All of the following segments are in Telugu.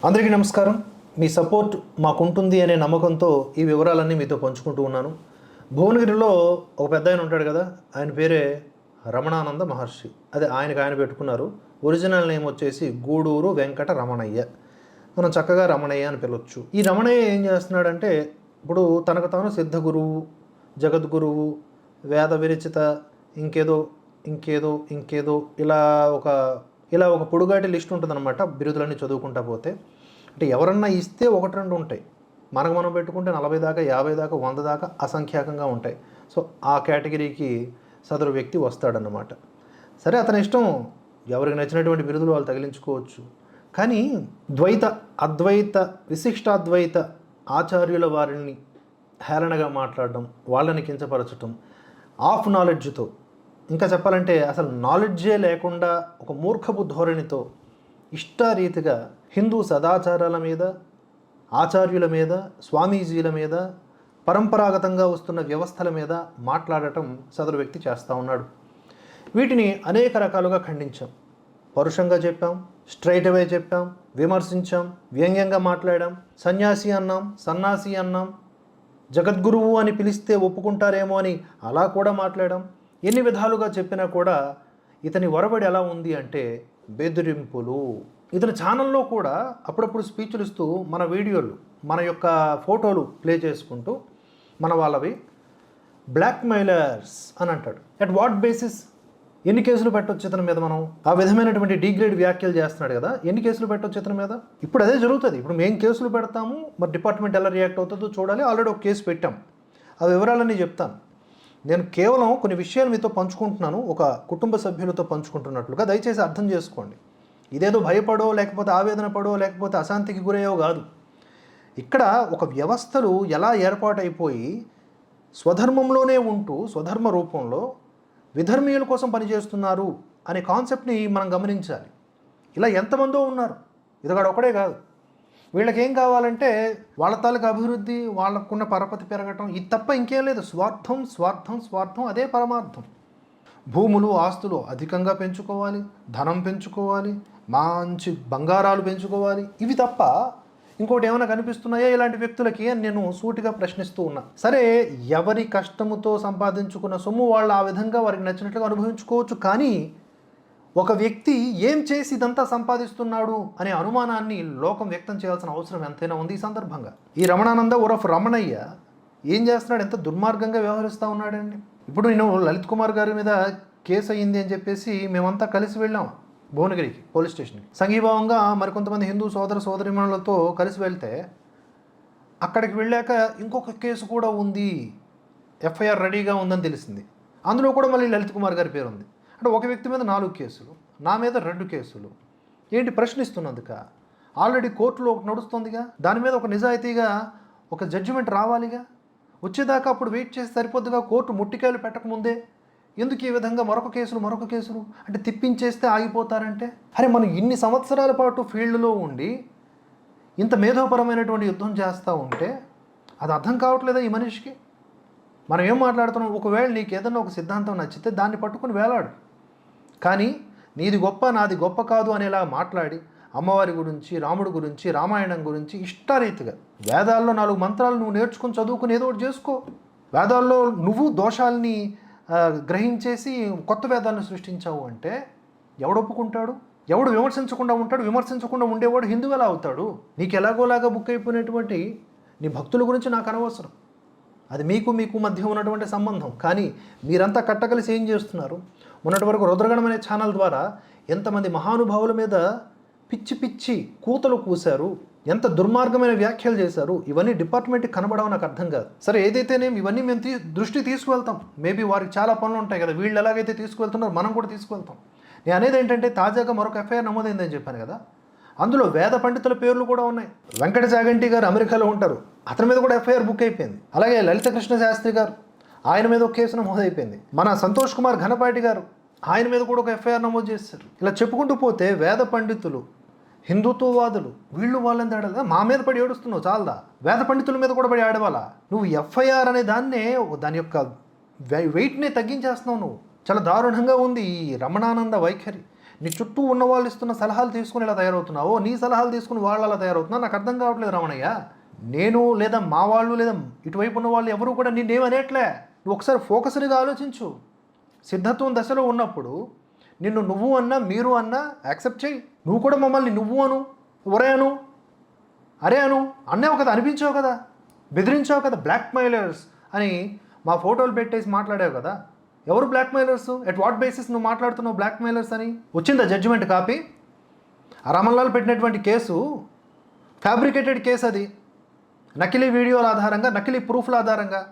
అందరికీ నమస్కారం. మీ సపోర్ట్ మాకుంటుంది అనే నమ్మకంతో ఈ వివరాలన్నీ మీతో పంచుకుంటూ ఉన్నాను. భువనగిరిలో ఒక పెద్దాయన ఉంటాడు కదా, ఆయన పేరే రమణానంద మహర్షి. అదే ఆయనకు ఆయన పెట్టుకున్నారు. ఒరిజినల్ నేమ్ వచ్చేసి గూడూరు వెంకట రమణయ్య. మనం చక్కగా రమణయ్య అని పిలవచ్చు. ఈ రమణయ్య ఏం చేస్తున్నాడంటే, ఇప్పుడు తనకు తాను సిద్ధ గురువు, జగద్గురువు, వేద విరచిత, ఇంకేదో ఇంకేదో ఇంకేదో ఇలా ఒక పొడుగాటి లిస్ట్ ఉంటుందన్నమాట. బిరుదులన్నీ చదువుకుంటా పోతే అంటే ఎవరన్నా ఇస్తే ఒకటి రెండు ఉంటాయి, మనకు మనం పెట్టుకుంటే 40 దాకా 50 దాకా 100 దాకా అసంఖ్యాకంగా ఉంటాయి. సో ఆ కేటగిరీకి సదరు వ్యక్తి వస్తాడన్నమాట. సరే, అతని ఇష్టం, ఎవరికి నచ్చినటువంటి బిరుదులు వాళ్ళు తగిలించుకోవచ్చు. కానీ ద్వైత, అద్వైత, విశిష్టాద్వైత ఆచార్యుల వారిని హేళనగా మాట్లాడడం, వాళ్ళని కించపరచడం, ఆఫ్ నాలెడ్జ్తో, ఇంకా చెప్పాలంటే అసలు నాలెడ్జే లేకుండా ఒక మూర్ఖపు ధోరణితో ఇష్టారీతిగా హిందూ సదాచారాల మీద, ఆచార్యుల మీద, స్వామీజీల మీద, పరంపరాగతంగా వస్తున్న వ్యవస్థల మీద మాట్లాడటం సదరు వ్యక్తి చేస్తూ ఉన్నాడు. వీటిని అనేక రకాలుగా ఖండించాం, పరుషంగా చెప్పాం, స్ట్రైట్ అవే చెప్పాం, విమర్శించాం, వ్యంగ్యంగా మాట్లాడాం, సన్యాసి అన్నాం, సన్నాసి అన్నాం, జగద్గురువు అని పిలిస్తే ఒప్పుకుంటారేమో అని అలా కూడా మాట్లాడాం. ఎన్ని విధాలుగా చెప్పినా కూడా ఇతని ఒరబడి ఎలా ఉంది అంటే బెదిరింపులు. ఇతని ఛానల్లో కూడా అప్పుడప్పుడు స్పీచ్లు ఇస్తూ మన వీడియోలు, మన యొక్క ఫోటోలు ప్లే చేసుకుంటూ మన వాళ్ళవి బ్లాక్మెయిలర్స్ అని అంటాడు. At what basis? ఎన్ని కేసులు పెట్టవచ్చు ఇతని మీద? మనం ఆ విధమైనటువంటి డిగ్రేడ్ వ్యాఖ్యలు చేస్తున్నాడు కదా, ఎన్ని కేసులు పెట్టవచ్చు ఇతని మీద? ఇప్పుడు అదే జరుగుతుంది. ఇప్పుడు మేము కేసులు పెడతాము, మరి డిపార్ట్మెంట్ ఎలా రియాక్ట్ అవుతుందో చూడాలి. ఆల్రెడీ ఒక కేసు పెట్టాం, ఆ వివరాలన్నీ చెప్తాను. నేను కేవలం కొన్ని విషయాలు మీతో పంచుకుంటున్నాను, ఒక కుటుంబ సభ్యులతో పంచుకుంటున్నట్లుగా. దయచేసి అర్థం చేసుకోండి. ఇదేదో భయపడో, లేకపోతే ఆవేదన పడో, లేకపోతే అశాంతికి గురయ్యో కాదు. ఇక్కడ ఒక వ్యవస్థలు ఎలా ఏర్పాటైపోయి స్వధర్మంలోనే ఉంటూ స్వధర్మ రూపంలో విధర్మీయుల కోసం పనిచేస్తున్నారు అనే కాన్సెప్ట్ని మనం గమనించాలి. ఇలా ఎంతమందో ఉన్నారు, ఇదిగాడు ఒకడే కాదు. వీళ్ళకేం కావాలంటే వాళ్ళ తాలూకు అభివృద్ధి, వాళ్ళకున్న పరపతి పెరగటం, ఇది తప్ప ఇంకేం లేదు. స్వార్థం స్వార్థం స్వార్థం, అదే పరమార్థం. భూములు, ఆస్తులు అధికంగా పెంచుకోవాలి, ధనం పెంచుకోవాలి, మంచి బంగారాలు పెంచుకోవాలి, ఇవి తప్ప ఇంకోటి ఏమైనా కనిపిస్తున్నాయా ఇలాంటి వ్యక్తులకి అని నేను సూటిగా ప్రశ్నిస్తూ ఉన్నా. సరే, ఎవరి కష్టముతో సంపాదించుకున్న సొమ్ము వాళ్ళు ఆ విధంగా వారికి నచ్చినట్లుగా అనుభవించుకోవచ్చు. కానీ ఒక వ్యక్తి ఏం చేసి ఇదంతా సంపాదిస్తున్నాడు అనే అనుమానాన్ని లోకం వ్యక్తం చేయాల్సిన అవసరం ఎంతైనా ఉంది ఈ సందర్భంగా. ఈ రమణానంద ఉరఫ్ రమణయ్య ఏం చేస్తున్నాడు? ఎంత దుర్మార్గంగా వ్యవహరిస్తూ ఉన్నాడండి. ఇప్పుడు నేను లలిత్ కుమార్ గారి మీద కేసు అయ్యింది అని చెప్పేసి మేమంతా కలిసి వెళ్ళాం భువనగిరికి పోలీస్ స్టేషన్కి. సంఘీభావంగా మరికొంతమంది హిందూ సోదర సోదరీమణులతో కలిసి వెళ్తే అక్కడికి వెళ్ళాక ఇంకొక కేసు కూడా ఉంది, ఎఫ్ఐఆర్ రెడీగా ఉందని తెలిసింది. అందులో కూడా మళ్ళీ లలిత్ కుమార్ గారి పేరు ఉంది. అంటే ఒక వ్యక్తి మీద 4 కేసులు, నా మీద 2 కేసులు. ఏంటి ప్రశ్నిస్తున్నందుక? ఆల్రెడీ కోర్టులో ఒకటి నడుస్తుందిగా, దాని మీద ఒక నిజాయితీగా ఒక జడ్జిమెంట్ రావాలిగా. వచ్చేదాకా అప్పుడు వెయిట్ చేసి సరిపోద్దుగా. కోర్టు ముట్టికాయలు పెట్టకముందే ఎందుకు ఈ విధంగా మరొక కేసులు అంటే తిప్పించేస్తే ఆగిపోతారంటే? అరే, మనం ఇన్ని సంవత్సరాల పాటు ఫీల్డ్లో ఉండి ఇంత మేధోపరమైనటువంటి యుద్ధం చేస్తూ ఉంటే అది అర్థం కావట్లేదా ఈ మనిషికి? మనం ఏం మాట్లాడుతున్నాం? ఒకవేళ నీకు ఏదన్నా ఒక సిద్ధాంతం నచ్చితే దాన్ని పట్టుకుని వేలాడు. కానీ నీది గొప్ప, నాది గొప్ప కాదు అనేలా మాట్లాడి అమ్మవారి గురించి, రాముడి గురించి, రామాయణం గురించి ఇష్టారీతిగా, వేదాల్లో 4 మంత్రాలు నువ్వు నేర్చుకుని చదువుకుని ఏదో ఒకటి చేసుకో. వేదాల్లో నువ్వు దోషాలని గ్రహించేసి కొత్త వేదాలను సృష్టించావు అంటే ఎవడు ఒప్పుకుంటాడు? ఎవడు విమర్శించకుండా ఉంటాడు? విమర్శించకుండా ఉండేవాడు హిందువు ఎలా అవుతాడు? నీకు ఎలాగోలాగా బుక్ అయిపోయినటువంటి నీ భక్తుల గురించి నాకు అనవసరం, అది మీకు మధ్య ఉన్నటువంటి సంబంధం. కానీ మీరంతా కట్టగలిసి ఏం చేస్తున్నారు? మొన్నటి వరకు రుద్రగణం అనే ఛానల్ ద్వారా ఎంతమంది మహానుభావుల మీద పిచ్చి పిచ్చి కూతలు కూశారు, ఎంత దుర్మార్గమైన వ్యాఖ్యలు చేశారు. ఇవన్నీ డిపార్ట్మెంట్కి కనబడవు, నాకు అర్థం కాదు. సరే, ఏదైతేనేమి ఇవన్నీ మేము దృష్టి తీసుకువెళ్తాం. మేబీ వారికి చాలా పనులు ఉంటాయి కదా, వీళ్ళు ఎలాగైతే తీసుకువెళ్తున్నారో మనం కూడా తీసుకువెళ్తాం. నేను అనేది ఏంటంటే, తాజాగా మరొక ఎఫ్ఐఆర్ నమోదైందని చెప్పాను కదా, అందులో వేద పండితుల పేర్లు కూడా ఉన్నాయి. వెంకట చాగంటి గారు అమెరికాలో ఉంటారు, అతని మీద కూడా ఎఫ్ఐఆర్ బుక్ అయిపోయింది. అలాగే లలిత కృష్ణ శాస్త్రి గారు, ఆయన మీద ఒక కేసు నమోదైపోయింది. మన సంతోష్ కుమార్ ఘనపాటి గారు, ఆయన మీద కూడా ఒక ఎఫ్ఐఆర్ నమోదు చేశారు. ఇలా చెప్పుకుంటూ పోతే వేద పండితులు, హిందుత్వవాదులు, వీళ్ళు వాళ్ళని తేడా. మా మీద పడి ఏడుస్తున్నావు చాలదా? వేద పండితుల మీద కూడా పడి ఆడవాలా? నువ్వు ఎఫ్ఐఆర్ అనే దాన్నే, దాని యొక్క వెయిట్నే తగ్గించేస్తున్నావు నువ్వు. చాలా దారుణంగా ఉంది ఈ రమణానంద వైఖరి. నీ చుట్టూ ఉన్న వాళ్ళు ఇస్తున్న సలహాలు తీసుకుని ఇలా తయారవుతున్నావో, నీ సలహాలు తీసుకుని వాళ్ళు అలా తయారవుతున్నా నాకు అర్థం కావట్లేదు రమణయ్య. నేను లేదా మా వాళ్ళు లేదా ఇటువైపు ఉన్న వాళ్ళు ఎవరు కూడా నిన్నేమనేట్లే. నువ్వు ఒకసారి ఫోకస్డ్గా ఆలోచించు. సిద్ధత్వం దశలో ఉన్నప్పుడు నిన్ను నువ్వు అన్నా మీరు అన్నా యాక్సెప్ట్ చేయి. నువ్వు కూడా మమ్మల్ని నువ్వు అను, ఒరే అను, అరే అను, అన్నావు కదా, అనిపించావు కదా, బెదిరించావు కదా, బ్లాక్మెయిలర్స్ అని మా ఫోటోలు పెట్టేసి మాట్లాడావు కదా. ఎవరు బ్లాక్మెయిలర్స్? ఎట్ వాట్ బేసిస్ నువ్వు మాట్లాడుతున్నావు బ్లాక్మెయిలర్స్ అని? వచ్చిందా జడ్జిమెంట్ కాపీ? ఆ రమణలాల్ పెట్టినటువంటి కేసు ఫ్యాబ్రికేటెడ్ కేసు. అది నకిలీ వీడియోల ఆధారంగా, నకిలీ ప్రూఫ్ల ఆధారంగా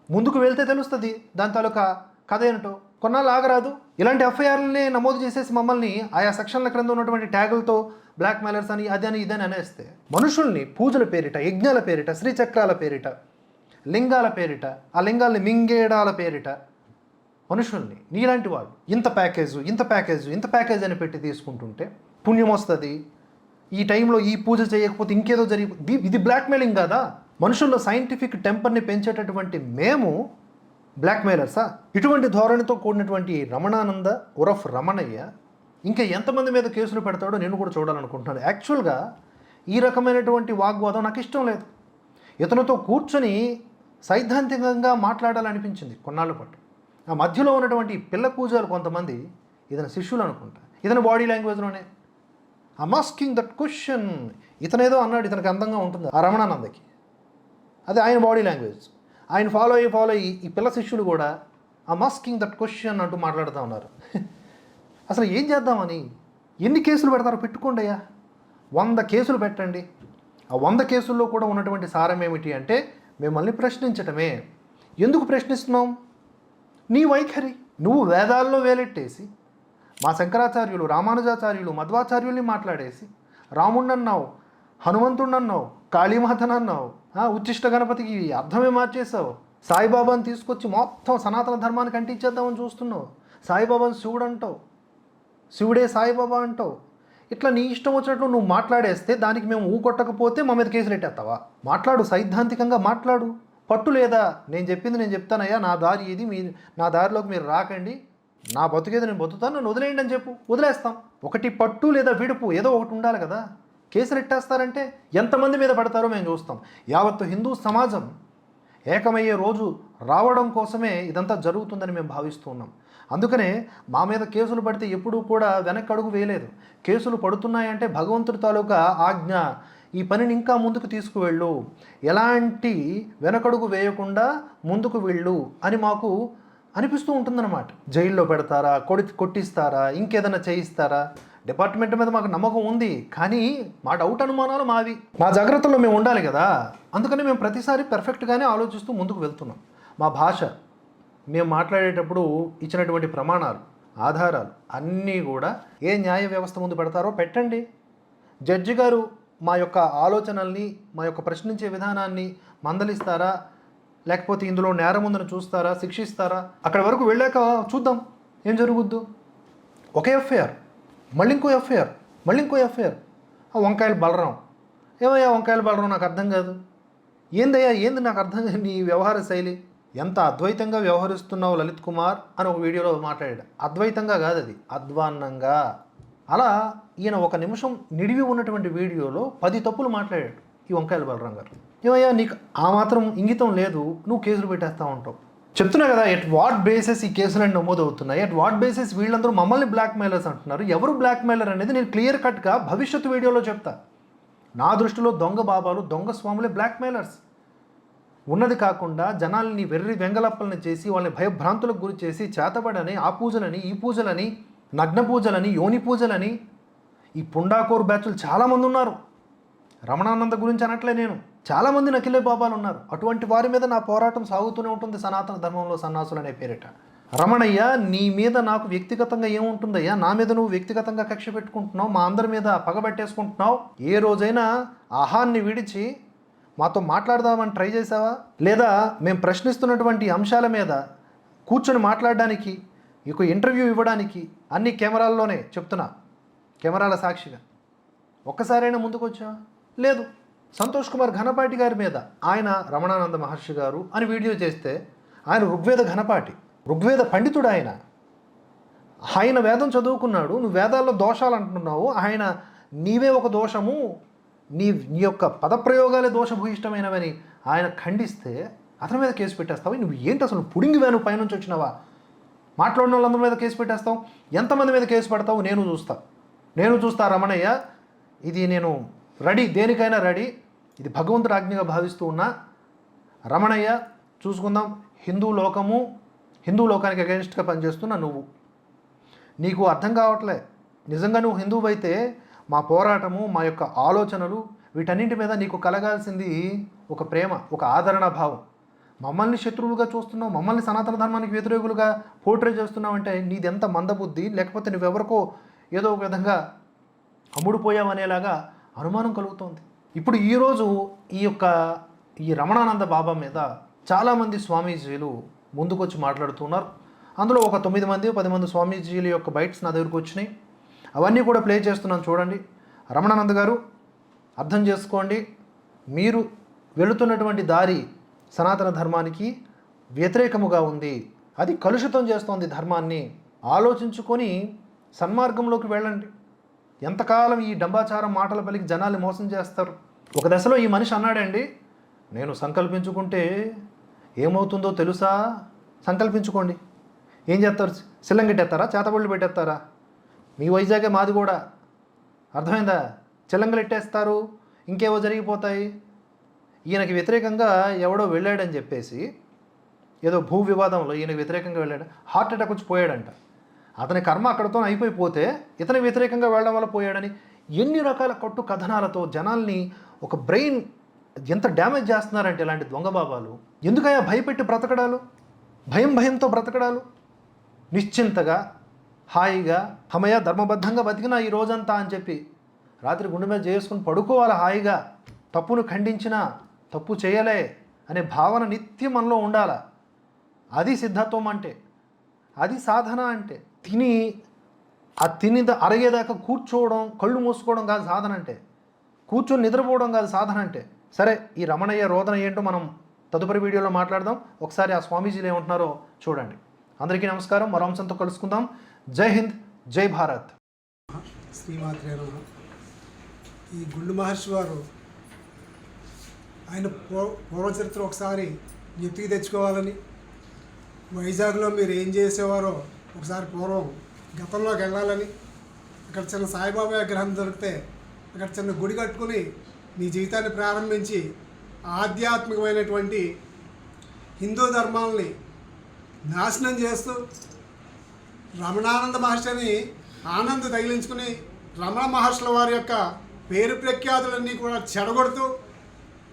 ముందుకు వెళ్తే తెలుస్తుంది దాని తాలూకా కథ ఏంటో. కొన్నాళ్ళు ఆగరాదు. ఇలాంటి ఎఫ్ఐఆర్లని నమోదు చేసేసి మమ్మల్ని ఆయా సెక్షన్ల క్రింద ఉన్నటువంటి ట్యాగులతో బ్లాక్మెయిలర్స్ అని అదని ఇదని అనేస్తే మనుషుల్ని పూజల పేరిట, యజ్ఞాల పేరిట, శ్రీచక్రాల పేరిట, లింగాల పేరిట, ఆ లింగాల్ని మింగేడాల పేరిట మనుషుల్ని నీలాంటి వాళ్ళు ఇంత ప్యాకేజ్ అని పెట్టి తీసుకుంటుంటే పుణ్యం వస్తుంది, ఈ టైంలో ఈ పూజ చేయకపోతే ఇంకేదో ఇది బ్లాక్మెయిలింగ్ కాదా? మనుషుల్లో సైంటిఫిక్ టెంపర్ని పెంచేటటువంటి మేము బ్లాక్మెయిలర్సా? ఇటువంటి ధోరణితో కూడినటువంటి రమణానంద ఉరఫ్ రమణయ్య ఇంకా ఎంతమంది మీద కేసులు పెడతాడో నేను కూడా చూడాలనుకుంటున్నాను. యాక్చువల్గా ఈ రకమైనటువంటి వాగ్వాదం నాకు ఇష్టం లేదు. ఇతనితో కూర్చొని సైద్ధాంతికంగా మాట్లాడాలనిపించింది కొన్నాళ్ళ పాటు. ఆ మధ్యలో ఉన్నటువంటి పిల్ల పూజలు కొంతమంది ఇతని శిష్యులు అనుకుంటా, ఇతని బాడీ లాంగ్వేజ్లోనే ఐ ఆస్కింగ్ దట్ క్వశ్చన్ ఇతనేదో అన్నాడు, ఇతనికి అందంగా ఉంటుంది ఆ రమణానందకి, అది ఆయన బాడీ లాంగ్వేజ్. ఆయన ఫాలో అయ్యి ఈ పిల్ల శిష్యులు కూడా ఐ ఆస్కింగ్ దట్ క్వశ్చన్ అంటూ మాట్లాడుతూ ఉన్నారు. అసలు ఏం చేద్దామని? ఎన్ని కేసులు పెడతారో పెట్టుకోండి అయ్యా, 100 కేసులు పెట్టండి. ఆ 100 కేసుల్లో కూడా ఉన్నటువంటి సారం ఏమిటి అంటే మిమ్మల్ని ప్రశ్నించటమే. ఎందుకు ప్రశ్నిస్తున్నాం? నీ వైఖరి. నువ్వు వేదాల్లో వేలెట్టేసి మా శంకరాచార్యులు, రామానుజాచార్యులు, మధ్వాచార్యుల్ని మాట్లాడేసి రాముణ్ణన్నావు, హనుమంతుణ్ణన్నావు, కాళీమాతనన్నావు, ఉచ్చిష్ట గణపతికి అర్థమే మార్చేసావు, సాయిబాబాని తీసుకొచ్చి మొత్తం సనాతన ధర్మానికి అంటించేద్దామని చూస్తున్నావు, సాయిబాబాని శివుడు అంటావు, శివుడే సాయిబాబా అంటావు. ఇట్లా నీ ఇష్టం వచ్చినట్లు నువ్వు మాట్లాడేస్తే దానికి మేము ఊకొట్టకపోతే మా మీద కేసులు పెట్టేస్తావా? మాట్లాడు, సైద్ధాంతికంగా మాట్లాడు. పట్టు లేదా? నేను చెప్పింది నేను చెప్తానయ్యా, నా దారి ఇది, నా దారిలోకి మీరు రాకండి, నా బతుకేది నేను బతుకుతాను, నన్ను వదిలేయండి అని చెప్పు, వదిలేస్తాం. ఒకటి పట్టు లేదా విడుపు ఏదో ఒకటి ఉండాలి కదా. కేసులు ఎట్టేస్తారంటే ఎంతమంది మీద పడతారో మేము చూస్తాం. యావత్తు హిందూ సమాజం ఏకమయ్యే రోజు రావడం కోసమే ఇదంతా జరుగుతుందని మేము భావిస్తూ ఉన్నాం. అందుకనే మా మీద కేసులు పడితే ఎప్పుడూ కూడా వెనక్కి అడుగు వేయలేదు. కేసులు పడుతున్నాయంటే భగవంతుడి తాలూకా ఆజ్ఞ, ఈ పనిని ఇంకా ముందుకు తీసుకువెళ్ళు, ఎలాంటి వెనకడుగు వేయకుండా ముందుకు వెళ్ళు అని మాకు అనిపిస్తూ ఉంటుందన్నమాట. జైల్లో పెడతారా, కొట్టిస్తారా, ఇంకేదైనా చేయిస్తారా? డిపార్ట్మెంట్ మీద మాకు నమ్మకం ఉంది, కానీ మా డౌట్ అనుమానాలు మావి. మా జాగ్రత్తలో మేము ఉండాలి కదా. అందుకని మేము ప్రతిసారి పెర్ఫెక్ట్గానే ఆలోచిస్తూ ముందుకు వెళ్తున్నాం. మా భాష, మేము మాట్లాడేటప్పుడు ఇచ్చినటువంటి ప్రమాణాలు, ఆధారాలు అన్నీ కూడా ఏ న్యాయ వ్యవస్థ ముందు పెడతారో పెట్టండి. జడ్జి గారు మా యొక్క ఆలోచనల్ని, మా యొక్క ప్రశ్నించే విధానాన్ని మందలిస్తారా, లేకపోతే ఇందులో నేరం ఉందని చూస్తారా, శిక్షిస్తారా? అక్కడి వరకు వెళ్ళాక చూద్దాం ఏం జరుగుద్దు. ఒక ఎఫ్ఐఆర్, మళ్ళీ ఇంకో ఎఫ్ఐఆర్, మళ్ళీ ఇంకో ఎఫ్ఐఆర్. వంకాయల బలరాం, ఏమయ్యా వంకాయల బలరాం నాకు అర్థం కాదు, ఏందయ్యా ఏంది నాకు అర్థం కాదు నీ వ్యవహార శైలి, ఎంత అద్వైతంగా వ్యవహరిస్తున్నావు లలిత్ కుమార్ అని ఒక వీడియోలో మాట్లాడాడు. అద్వైతంగా కాదు, అది అధ్వాన్నంగా. అలా ఈయన ఒక నిమిషం నిడివి ఉన్నటువంటి వీడియోలో 10 తప్పులు మాట్లాడాడు ఈ వంకాయల బలరాం గారు. ఏమయ్యా నీకు ఆ మాత్రం ఇంగితం లేదు, నువ్వు కేసులు పెట్టేస్తూ ఉంటావు. చెప్తున్నా కదా, ఎట్ వాట్ బేసిస్ ఈ కేసులన్నీ నమోదు అవుతున్నాయి, ఎట్ వాట్ బేసిస్ వీళ్ళందరూ మమ్మల్ని బ్లాక్మెయిలర్స్ అంటున్నారు. ఎవరు బ్లాక్మెయిలర్ అనేది నేను క్లియర్ కట్గా భవిష్యత్తు వీడియోలో చెప్తా. నా దృష్టిలో దొంగ బాబాలు, దొంగ స్వాములే బ్లాక్మెయిలర్స్. ఉన్నది కాకుండా జనాల్ని వెర్రి వెంగలప్పల్ని చేసి వాళ్ళని భయభ్రాంతులకు గురి చేసి చేతబడని ఆ పూజలని, ఈ పూజలని, నగ్న పూజలని, యోని పూజలని, ఈ పుండాకోర్ బ్యాచ్లు చాలామంది ఉన్నారు. రమణానంద గురించి అనట్లే నేను, చాలామంది నకిలే బాబాలు ఉన్నారు. అటువంటి వారి మీద నా పోరాటం సాగుతూనే ఉంటుంది సనాతన ధర్మంలో సన్నాసులు అనే పేరిట. రమణయ్య, నీ మీద నాకు వ్యక్తిగతంగా ఏముంటుందయ్యా? నా మీద నువ్వు వ్యక్తిగతంగా కక్ష పెట్టుకుంటున్నావు, మా అందరి మీద పగబెట్టేసుకుంటున్నావు. ఏ రోజైనా ఆహాన్ని విడిచి మాతో మాట్లాడదామని ట్రై చేసావా? లేదా మేము ప్రశ్నిస్తున్నటువంటి అంశాల మీద కూర్చొని మాట్లాడడానికి, ఇక ఇంటర్వ్యూ ఇవ్వడానికి అన్ని కెమెరాల్లోనే చెప్తున్నా, కెమెరాల సాక్షిగా ఒక్కసారైనా ముందుకు వచ్చా? లేదు. సంతోష్ కుమార్ ఘనపాటి గారి మీద ఆయన రమణానంద మహర్షి గారు అని వీడియో చేస్తే ఆయన ఋగ్వేద ఘనపాటి, ఋగ్వేద పండితుడు ఆయన. ఆయన వేదం చదువుకున్నాడు, నువ్వు వేదాల్లో దోషాలు అంటున్నావు, ఆయన నీవే ఒక దోషము, నీ యొక్క పదప్రయోగాలే దోషభూయిష్టమైనవని ఆయన ఖండిస్తే అతని మీద కేసు పెట్టేస్తావు. నువ్వు ఏంటి అసలు పుడింగివే, నువ్వు పైనుంచి వచ్చినావా? మాట్లాడిన వాళ్ళందరి మీద కేసు పెట్టేస్తావు. ఎంతమంది మీద కేసు పెడతావు? నేను చూస్తా రమణయ్య, ఇది నేను రెడీ, దేనికైనా రెడీ. ఇది భగవంతుడు ఆజ్ఞగా భావిస్తూ ఉన్నా. రమణయ్య చూసుకుందాం. హిందూ లోకానికి అగెన్స్ట్గా పనిచేస్తున్నా నువ్వు. నీకు అర్థం కావట్లే. నిజంగా నువ్వు హిందువు అయితే మా పోరాటము, మా యొక్క ఆలోచనలు వీటన్నింటి మీద నీకు కలగాల్సింది ఒక ప్రేమ, ఒక ఆదరణ భావం. మమ్మల్ని శత్రువులుగా చూస్తున్నావు, మమ్మల్ని సనాతన ధర్మానికి వ్యతిరేకులుగా పోర్ట్రే చేస్తున్నావు అంటే నీది ఎంత మందబుద్ధి, లేకపోతే నువ్వెవరికో ఏదో ఒక విధంగా అమ్ముడుపోయావనేలాగా అనుమానం కలుగుతోంది. ఇప్పుడు ఈరోజు ఈ రమణానంద బాబా మీద చాలామంది స్వామీజీలు ముందుకొచ్చి మాట్లాడుతున్నారు. అందులో ఒక 9 మంది 10 మంది స్వామీజీల యొక్క బైట్స్ నా దగ్గరకు వచ్చినాయి. అవన్నీ కూడా ప్లే చేస్తున్నాను చూడండి. రమణానంద గారు, అర్థం చేసుకోండి, మీరు వెళుతున్నటువంటి దారి సనాతన ధర్మానికి వ్యతిరేకముగా ఉంది, అది కలుషితం చేస్తోంది ధర్మాన్ని. ఆలోచించుకొని సన్మార్గంలోకి వెళ్ళండి. ఎంతకాలం ఈ డంబాచారం మాటల పలికి జనాల్ని మోసం చేస్తారు? ఒక దశలో ఈ మనిషి అన్నాడండి, నేను సంకల్పించుకుంటే ఏమవుతుందో తెలుసా? సంకల్పించుకోండి. ఏం చేస్తారు? సిల్లం పెట్టేస్తారా? చేతబళ్ళు పెట్టేస్తారా? మీ వైజాగే మాది కూడా, అర్థమైందా? చిల్లంగలు ఎట్టేస్తారు, ఇంకేవో జరిగిపోతాయి. ఈయనకి వ్యతిరేకంగా ఎవడో వెళ్ళాడని చెప్పేసి, ఏదో భూ వివాదంలో ఈయనకి వ్యతిరేకంగా వెళ్ళాడు, హార్ట్ అటాక్ వచ్చి పోయాడంట. అతని కర్మ అక్కడితో అయిపోతే ఇతని వ్యతిరేకంగా వెళ్ళడం వల్ల పోయాడని ఎన్ని రకాల కట్టు కథనాలతో జనాల్ని ఒక బ్రెయిన్ ఎంత డ్యామేజ్ చేస్తున్నారంటే ఇలాంటి దొంగ బాబాలు. ఎందుకయ్యా భయపెట్టి బ్రతకడాలు, భయంతో బ్రతకడాలు? నిశ్చింతగా హాయిగా హమయ ధర్మబద్ధంగా బతికినా ఈ రోజంతా అని చెప్పి రాత్రి గుండె మీద చేసుకుని పడుకోవాలి హాయిగా. తప్పును ఖండించినా తప్పు చేయలే అనే భావన నిత్యం మనలో ఉండాల. అది సిద్ధత్వం అంటే, అది సాధన అంటే. తిని అరగేదాకా కూర్చోవడం, కళ్ళు మూసుకోవడం కాదు సాధన అంటే. కూర్చొని నిద్రపోవడం కాదు సాధన అంటే. సరే, ఈ రమణయ్య రోదన ఏంటో మనం తదుపరి వీడియోలో మాట్లాడదాం. ఒకసారి ఆ స్వామీజీలు ఏమంటున్నారో చూడండి. అందరికీ నమస్కారం. మరో అంశంతో కలుసుకుందాం. జై హింద్, జై భారత్. శ్రీమాత్రే నమః. ఈ గుండు మహర్షి వారు ఆయన పూర్వచరిత్ర ఒకసారి జ్ఞప్తికి తెచ్చుకోవాలని, వైజాగ్లో మీరు ఏం చేసేవారో ఒకసారి పూర్వం గతంలోకి వెళ్ళాలని, అక్కడ చిన్న సాయిబాబా విగ్రహం దొరికితే అక్కడ చిన్న గుడి కట్టుకుని మీ జీవితాన్ని ప్రారంభించి ఆధ్యాత్మికమైనటువంటి హిందూ ధర్మాలని నాశనం చేస్తూ రమణానంద మహర్షిని ఆనంద తగిలించుకుని రమణ మహర్షుల వారి యొక్క పేరు ప్రఖ్యాతులన్నీ కూడా చెడగొడుతూ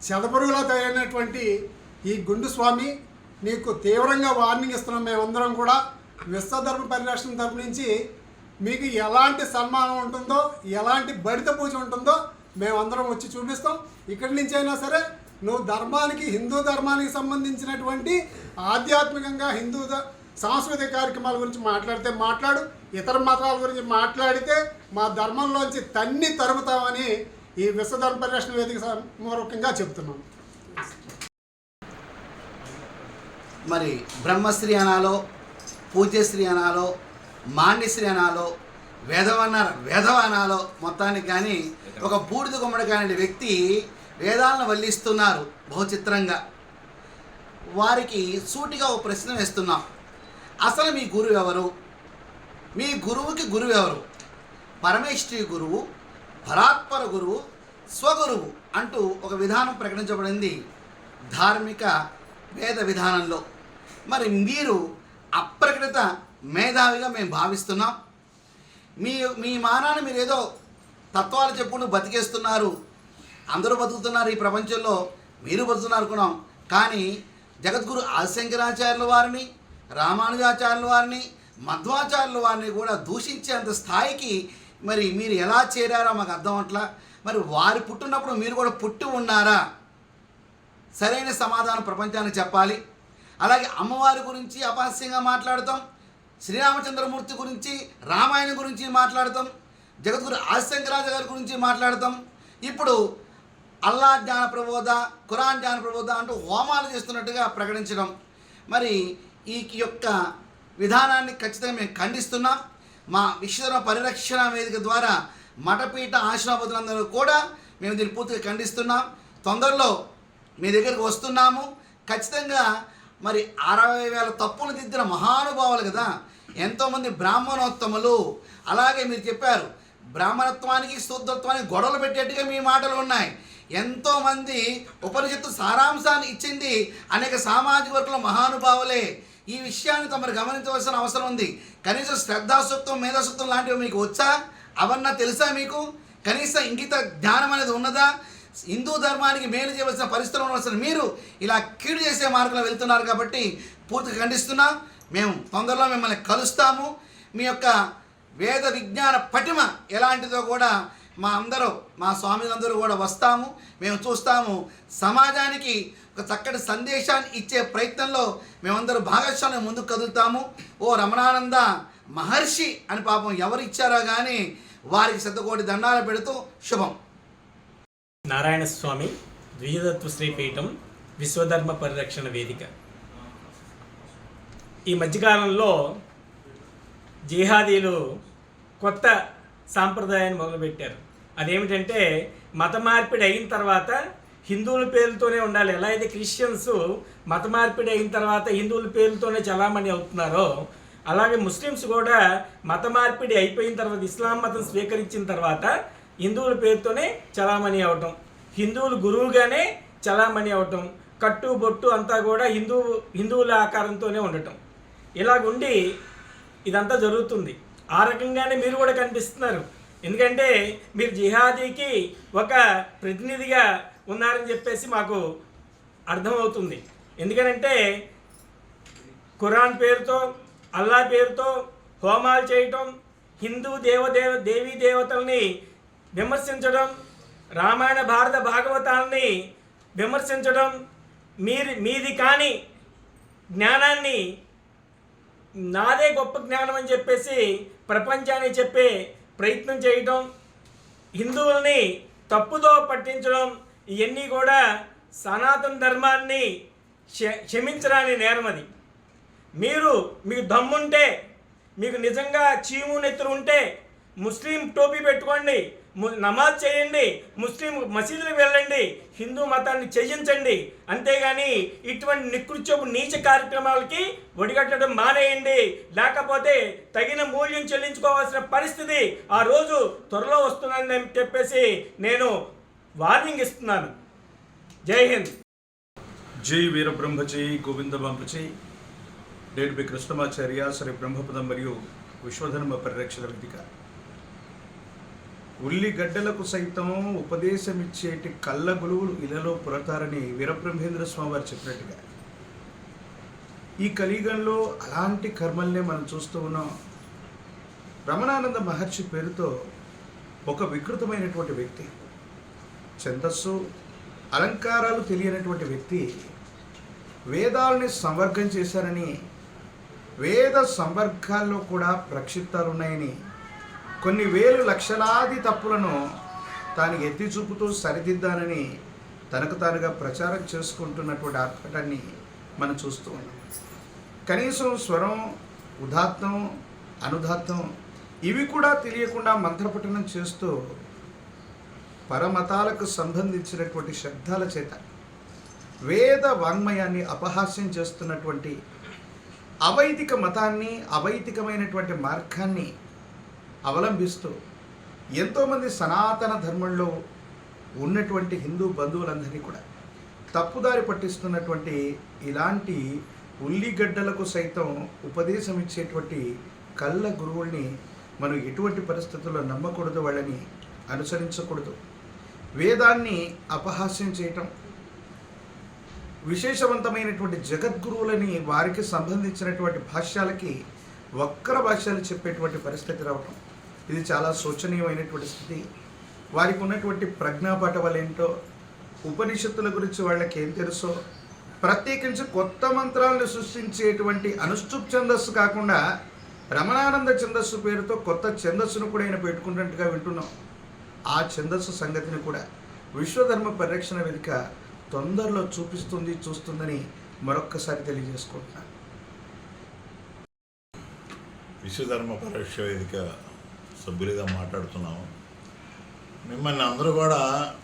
చెదపురుగులా తయారైనటువంటి ఈ గుండు స్వామి నీకు తీవ్రంగా వార్నింగ్ ఇస్తున్నాం. మేమందరం కూడా విశ్వధర్మ పరిరక్షణ తరపు నుంచి మీకు ఎలాంటి సన్మానం ఉంటుందో, ఎలాంటి బడిత పూజ ఉంటుందో మేమందరం వచ్చి చూపిస్తాం. ఇక్కడి నుంచి అయినా సరే నువ్వు ధర్మానికి, హిందూ ధర్మానికి సంబంధించినటువంటి ఆధ్యాత్మికంగా హిందూ సాంస్కృతిక కార్యక్రమాల గురించి మాట్లాడితే మాట్లాడు, ఇతర మతాల గురించి మాట్లాడితే మా ధర్మంలోంచి తన్ని తరుముతామని ఈ విశ్వధర్మ పరిరక్షణ వేదిక మూలకంగా చెప్తున్నాం. మరి బ్రహ్మశ్రీ అనాలో, పూజ్యశ్రీ అనాలో, మాన్యశ్రీ అనాలో, వేదవ అనాలో, మొత్తానికి కానీ ఒక బూడిద గుమ్మడికాయని వ్యక్తి వేదాలను వల్లిస్తున్నారు బహుచిత్రంగా. వారికి సూటిగా ఒక ప్రశ్న వేస్తున్నాం. అసలు మీ గురువు ఎవరు? మీ గురువుకి గురువు ఎవరు? పరమేశ్వరి గురువు, పరాత్పర గురువు, స్వగురువు అంటూ ఒక విధానం ప్రకటించబడింది ధార్మిక వేద విధానంలో. మరి మీరు అప్రకటిత మేధావిగా మేము భావిస్తున్నాం. మీ మానాన్ని మీరు ఏదో తత్వాలు చెప్పుకుంటూ బతికేస్తున్నారు, అందరూ బతుకుతున్నారు ఈ ప్రపంచంలో, మీరు బతుకుతున్నారు అనుకున్నాం. కానీ జగద్గురు ఆదిశంకరాచార్యుల వారిని, రామానుజాచార్యుల వారిని, మధ్వాచార్యుల వారిని కూడా దూషించేంత స్థాయికి మరి మీరు ఎలా చేరారో మాకు అర్థం అట్లా. మరి వారు పుట్టినప్పుడు మీరు కూడా పుట్టి ఉన్నారా? సరైన సమాధానం ప్రపంచానికి చెప్పాలి. అలాగే అమ్మవారి గురించి అపహాస్యంగా మాట్లాడతాం, శ్రీరామచంద్రమూర్తి గురించి, రామాయణం గురించి మాట్లాడతాం, జగద్గురు ఆదిశంకరాచార్య గారి గురించి మాట్లాడతాం. ఇప్పుడు అల్లా జ్ఞాన ప్రబోధ, ఖురాన్ జ్ఞాన ప్రబోధ అంటూ హోమాలు చేస్తున్నట్టుగా ప్రకటించడం, మరి ఈ యొక్క విధానాన్ని ఖచ్చితంగా మేము ఖండిస్తున్నాం. మా విశ్వధర్మ పరిరక్షణ వేదిక ద్వారా మఠపీఠ ఆశ్రమపతులందరూ కూడా మేము దీన్ని పూర్తిగా ఖండిస్తున్నాం. తొందరలో మీ దగ్గరికి వస్తున్నాము. ఖచ్చితంగా మరి 60,000 తప్పులు దిద్దిన మహానుభావులు కదా, ఎంతోమంది బ్రాహ్మణోత్తములు. అలాగే మీరు చెప్పారు బ్రాహ్మణత్వానికి శూద్రత్వానికి గొడవలు పెట్టేట్టుగా మీ మాటలు ఉన్నాయి. ఎంతోమంది ఉపనిషత్తు సారాంశాన్ని ఇచ్చింది అనేక సామాజిక వర్గాల మహానుభావులే. ఈ విషయాన్ని తమరు గమనించవలసిన అవసరం ఉంది. కనీసం శ్రద్ధాసూక్తం మేధాసూక్తం లాంటివి మీకు వచ్చా? అవన్నా తెలుసా మీకు? కనీసం ఇంగిత జ్ఞానం అనేది ఉన్నదా? హిందూ ధర్మానికి మేలు చేయవలసిన పరిస్థితులు ఉండవలసిన మీరు ఇలా కీడు చేసే మార్గంలో వెళ్తున్నారు కాబట్టి పూర్తిగా ఖండిస్తున్నాం. మేము తొందరలో మిమ్మల్ని కలుస్తాము. మీ యొక్క వేద విజ్ఞాన పటిమ ఎలాంటిదో కూడా మా స్వామిలందరూ కూడా వస్తాము, మేము చూస్తాము. సమాజానికి ఒక చక్కటి సందేశాన్ని ఇచ్చే ప్రయత్నంలో మేమందరూ భాగస్వామ్యం ముందుకు కదులుతాము. ఓ రమణానంద మహర్షి అని పాపం ఎవరు ఇచ్చారో కానీ వారికి శతకోటి దండాలు పెడుతూ శుభం. నారాయణ స్వామి ద్విజతత్వ శ్రీపీఠం విశ్వధర్మ పరిరక్షణ వేదిక. ఈ మధ్యకాలంలో జిహాదీలు కొత్త సాంప్రదాయాన్ని మొదలుపెట్టారు. అదేమిటంటే మత మార్పిడి అయిన తర్వాత హిందువుల పేర్లతోనే ఉండాలి. ఎలా అయితే క్రిస్టియన్స్ మత మార్పిడి అయిన తర్వాత హిందువుల పేర్లతోనే చలామణి అవుతున్నారో, అలాగే ముస్లిమ్స్ కూడా మత మార్పిడి అయిపోయిన తర్వాత ఇస్లాం మతం స్వీకరించిన తర్వాత హిందువుల పేరుతోనే చలామణి అవటం, హిందువులు గురువుగానే చలామణి అవటం, కట్టు బొట్టు అంతా కూడా హిందువుల ఆకారంతోనే ఉండటం, ఇలాగుండి ఇదంతా జరుగుతుంది. ఆ రకంగానే మీరు కూడా కనిపిస్తున్నారు. ఎందుకంటే మీరు జిహాదీకి ఒక ప్రతినిధిగా ఉన్నారని చెప్పేసి మాకు అర్థమవుతుంది. ఎందుకనంటే ఖురాన్ పేరుతో అల్లా పేరుతో హోమాలు చేయటం, హిందూ దేవీ దేవతల్ని విమర్శించడం, రామాయణ భారత భాగవతాల్ని విమర్శించడం, మీది కాని జ్ఞానాన్ని నాదే గొప్ప జ్ఞానం అని చెప్పేసి ప్రపంచానికి చెప్పే ప్రయత్నం చేయటం, హిందువుల్ని తప్పుదో పట్టించడం, ఇవన్నీ కూడా సనాతన ధర్మాన్ని క్షమించరాని నేరం. అది మీకు దమ్ముంటే, మీకు నిజంగా చీము నెత్తురు ఉంటే ముస్లిం టోపీ పెట్టుకోండి, నమాజ్ చేయండి, ముస్లిం మసీదులకు వెళ్ళండి, హిందూ మతాన్ని త్యజించండి. అంతేగాని ఇటువంటి నికృత్యపు నీచ కార్యక్రమాలకి ఒడిగట్టడం మానేయండి. లేకపోతే తగిన మూల్యం చెల్లించుకోవాల్సిన పరిస్థితి ఆ రోజు త్వరలో వస్తుందని చెప్పేసి నేను వార్నింగ్ ఇస్తున్నాను. జై హింద్. జై వీరబ్రహ్మజీ గోవిందబాంబజీ. నేను మీ కృష్ణమాచార్య, శ్రీ బ్రహ్మపదం మరియు విశ్వధర్మ పరిరక్షణ వేదిక. ఉల్లిగడ్డలకు సైతం ఉపదేశమిచ్చేటి కళ్ళ గురువులు ఇలలో పురతారని వీరబ్రహ్మేంద్ర స్వామి వారు చెప్పినట్టుగా ఈ కలియుగంలో అలాంటి కర్మల్నే మనం చూస్తూ ఉన్నాం. రమణానంద మహర్షి పేరుతో ఒక వికృతమైనటువంటి వ్యక్తి, ఛందస్సు అలంకారాలు తెలియనటువంటి వ్యక్తి వేదాలని సంవర్గం చేశారని, వేద సంవర్గాల్లో కూడా ప్రక్షిప్తాలు ఉన్నాయని, కొన్ని వేలు లక్షలాది తప్పులను తాను ఎత్తి చూపుతూ సరిదిద్దానని తనకు తానుగా ప్రచారం చేసుకుంటున్నటువంటి ఆర్భటాన్ని మనం చూస్తూ ఉన్నాం. కనీసం స్వరం, ఉదాత్తం, అనుదాత్తం ఇవి కూడా తెలియకుండా మంత్రపఠనం చేస్తూ పరమతాలకు సంబంధించినటువంటి శబ్దాల చేత వేద వాంగ్మయాన్ని అపహాస్యం చేస్తున్నటువంటి అవైదిక మతాన్ని, అవైదికమైనటువంటి మార్గాన్ని అవలంబిస్తూ ఎంతోమంది సనాతన ధర్మంలో ఉన్నటువంటి హిందూ బంధువులందరినీ కూడా తప్పుదారి పట్టిస్తున్నటువంటి ఇలాంటి ఉల్లిగడ్డలకు సైతం ఉపదేశం ఇచ్చేటువంటి కళ్ళ గురువుల్ని మనం ఎటువంటి పరిస్థితుల్లో నమ్మకూడదు, వాళ్ళని అనుసరించకూడదు. వేదాన్ని అపహాస్యం చేయటం, విశేషవంతమైనటువంటి జగద్గురువులని వారికి సంబంధించినటువంటి భాష్యాలకి వక్ర భాష్యాలు చెప్పేటువంటి పరిస్థితి రావటం, ఇది చాలా శోచనీయమైనటువంటి స్థితి. వారికి ఉన్నటువంటి ప్రజ్ఞాపటవలేంటో, ఉపనిషత్తుల గురించి వాళ్ళకి ఏం తెలుసో, ప్రత్యేకించి కొత్త మంత్రాలను సృష్టించేటువంటి అనుష్ఠుప్ ఛందస్సు కాకుండా రమణానంద ఛందస్సు పేరుతో కొత్త ఛందస్సును కూడా ఆయన పెట్టుకున్నట్టుగా వింటున్నాం. ఆ ఛందస్సు సంగతిని కూడా విశ్వధర్మ పరిరక్షణ వేదిక తొందరలో చూస్తుందని మరొక్కసారి తెలియజేసుకుంటున్నాను. విశ్వధర్మ పరోక్ష వేదిక సభ్యులుగా మాట్లాడుతున్నాము. మిమ్మల్ని అందరూ కూడా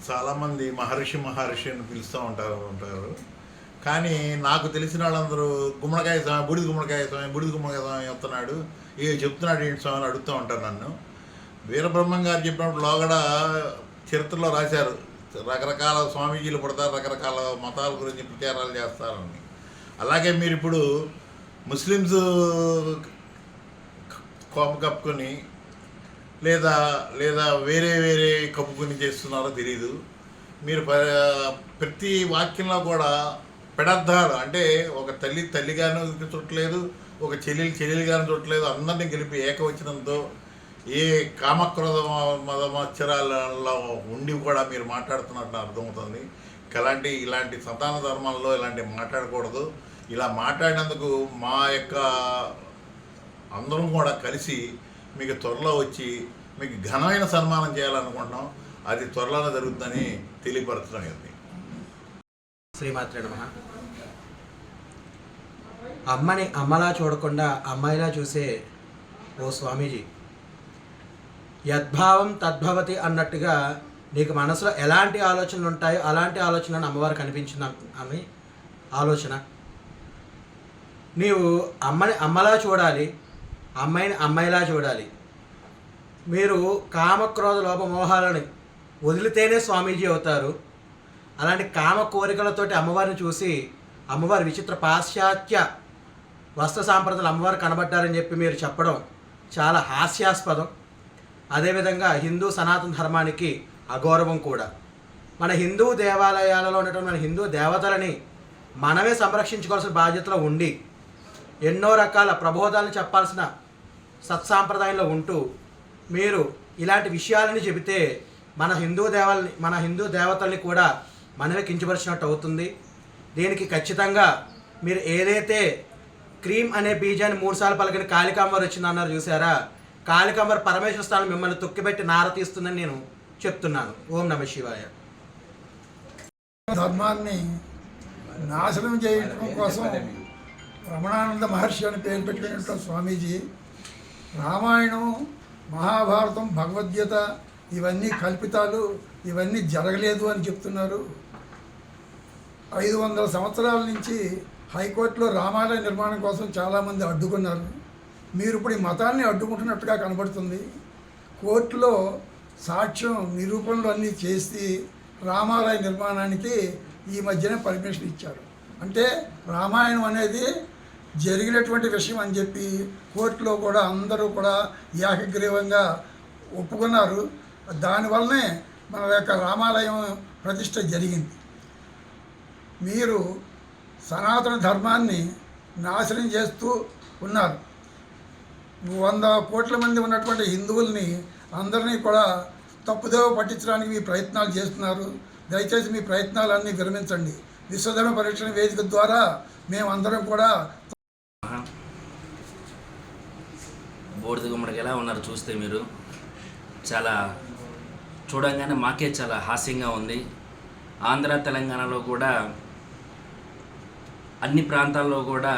చాలామంది మహర్షి అని పిలుస్తూ ఉంటారు. కానీ నాకు తెలిసిన వాళ్ళందరూ గుమ్మడికాయ స్వామి, బూడిద గుమ్మడికాయ స్వామి వస్తున్నాడు, చెప్తున్నాడు ఏంటి స్వామి అని అడుగుతూ ఉంటారు నన్ను. వీరబ్రహ్మం గారు చెప్పినప్పుడు లోగడ చరిత్రలో రాశారు, రకరకాల స్వామీజీలు పుడతారు, రకరకాల మతాల గురించి ప్రచారాలు చేస్తారని. అలాగే మీరు ఇప్పుడు ముస్లిమ్స్ కోప కప్పుకొని లేదా వేరే కప్పుకొని చేస్తున్నారో తెలీదు. మీరు ప్రతి వాక్యంలో కూడా పెడర్థాలు, అంటే ఒక తల్లిగాను చూడట్లేదు, ఒక చెల్లెలుగాను చూడట్లేదు, అందరినీ గెలిపి ఏకవచనంతో ఏ కామక్రోధ మదమచ్చరాలలో ఉండి కూడా మీరు మాట్లాడుతున్నట్టు అర్థమవుతుంది. ఇలాంటి సంతాన ధర్మాల్లో ఇలాంటివి మాట్లాడకూడదు. ఇలా మాట్లాడినందుకు మా యొక్క అందరం కూడా కలిసి మీకు త్వరలో వచ్చి మీకు ఘనమైన సన్మానం చేయాలనుకుంటున్నాం. అది త్వరలోనే జరుగుతుందని తెలియపరచడం జరిగింది. శ్రీమాత్రే నమః. అమ్మని అమ్మలా చూడకుండా అమ్మాయిలా చూసే ఓ స్వామీజీ, యద్భావం తద్భవతి అన్నట్టుగా నీకు మనసులో ఎలాంటి ఆలోచనలు ఉంటాయో అలాంటి ఆలోచనను అమ్మవారు కనిపించింది అని ఆలోచన. నీవు అమ్మని అమ్మలా చూడాలి, అమ్మాయిని అమ్మాయిలా చూడాలి. మీరు కామక్రోధ లోపమోహాలని వదిలితేనే స్వామీజీ అవుతారు. అలాంటి కామ కోరికలతోటి అమ్మవారిని చూసి అమ్మవారి విచిత్ర పాశ్చాత్య వస్త్ర సాంప్రదాయాలు అమ్మవారు కనబడ్డారని చెప్పి మీరు చెప్పడం చాలా హాస్యాస్పదం. అదేవిధంగా హిందూ సనాతన ధర్మానికి అగౌరవం కూడా. మన హిందూ దేవాలయాలలో ఉన్నటువంటి మన హిందూ దేవతలని మనమే సంరక్షించుకోవాల్సిన బాధ్యతలో ఉండి ఎన్నో రకాల ప్రబోధాలను చెప్పాల్సిన సత్సాంప్రదాయంలో ఉంటూ మీరు ఇలాంటి విషయాలని చెబితే మన హిందూ దేవతల్ని కూడా మనమే కించపరిచినట్టు అవుతుంది. దీనికి ఖచ్చితంగా మీరు ఏదైతే క్రీమ్ అనే బీజాన్ని 3 సార్లు పలికిన కాళికాంబర్ వచ్చిందన్నారు చూసారా, కాళికాంబర్ పరమేశ్వర స్థానం మిమ్మల్ని తొక్కిపెట్టి నార తీస్తుందని నేను చెప్తున్నాను. ఓం నమ శివాయ. ధర్మాన్ని నాశనం చేయడం కోసం రమణానంద మహర్షి అని పేరు పెట్టుకున్నటువంటి స్వామీజీ రామాయణం, మహాభారతం, భగవద్గీత ఇవన్నీ కల్పితాలు, ఇవన్నీ జరగలేదు అని చెప్తున్నారు. 500 సంవత్సరాల నుంచి హైకోర్టులో రామాలయ నిర్మాణం కోసం చాలామంది అడ్డుకున్నారు. మీరు ఇప్పుడు ఈ మతాన్ని అడ్డుకుంటున్నట్టుగా కనబడుతుంది. కోర్టులో సాక్ష్యం నిరూపణలు అన్నీ చేసి రామాలయ నిర్మాణానికి ఈ మధ్యనే పర్మిషన్ ఇచ్చారు. అంటే రామాయణం అనేది జరిగినటువంటి విషయం అని చెప్పి కోర్టులో కూడా అందరూ కూడా ఏకగ్రీవంగా ఒప్పుకున్నారు. దానివల్లనే మన యొక్క రామాలయం ప్రతిష్ట జరిగింది. మీరు సనాతన ధర్మాన్ని నాశనం చేస్తూ ఉన్నారు. 100 కోట్ల మంది ఉన్నటువంటి హిందువుల్ని అందరినీ కూడా తప్పుదోవ పట్టించడానికి మీ ప్రయత్నాలు చేస్తున్నారు. దయచేసి మీ ప్రయత్నాలన్నీ విరమించండి. విశ్వధర్మ పరీక్షణ వేదిక ద్వారా మేమందరం కూడా బూడిద గుమ్మడికి ఎలా ఉన్నారు చూస్తే మీరు చాలా చూడంగానే మాకే చాలా హాస్యంగా ఉంది. ఆంధ్ర తెలంగాణలో కూడా అన్ని ప్రాంతాల్లో కూడా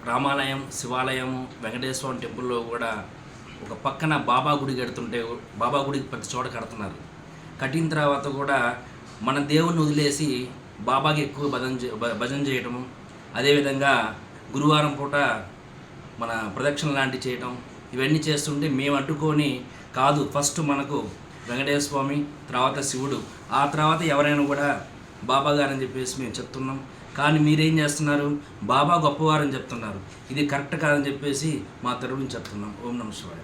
రామాలయం, శివాలయం, వెంకటేశ్వర టెంపుల్లో కూడా ఒక పక్కన బాబా గుడి కడుతుంటే బాబా గుడికి ప్రతి చోట కడుతున్నారు. కట్టిన తర్వాత కూడా మన దేవుణ్ణి వదిలేసి బాబాకి ఎక్కువ భజన చేయటము, అదేవిధంగా గురువారం పూట మన ప్రదక్షిణ లాంటివి చేయటం, ఇవన్నీ చేస్తుంటే మేము అడ్డుకొని కాదు, ఫస్ట్ మనకు వెంకటేశ్వర స్వామి, తర్వాత శివుడు, ఆ తర్వాత ఎవరైనా కూడా బాబా గారని చెప్పేసి మేము చెప్తున్నాం. కానీ మీరేం చేస్తున్నారు, బాబా గొప్పవారని చెప్తున్నారు. ఇది కరెక్ట్ కాదని చెప్పేసి మా తరపున చెప్తున్నాం. ఓం నమ శివాయ.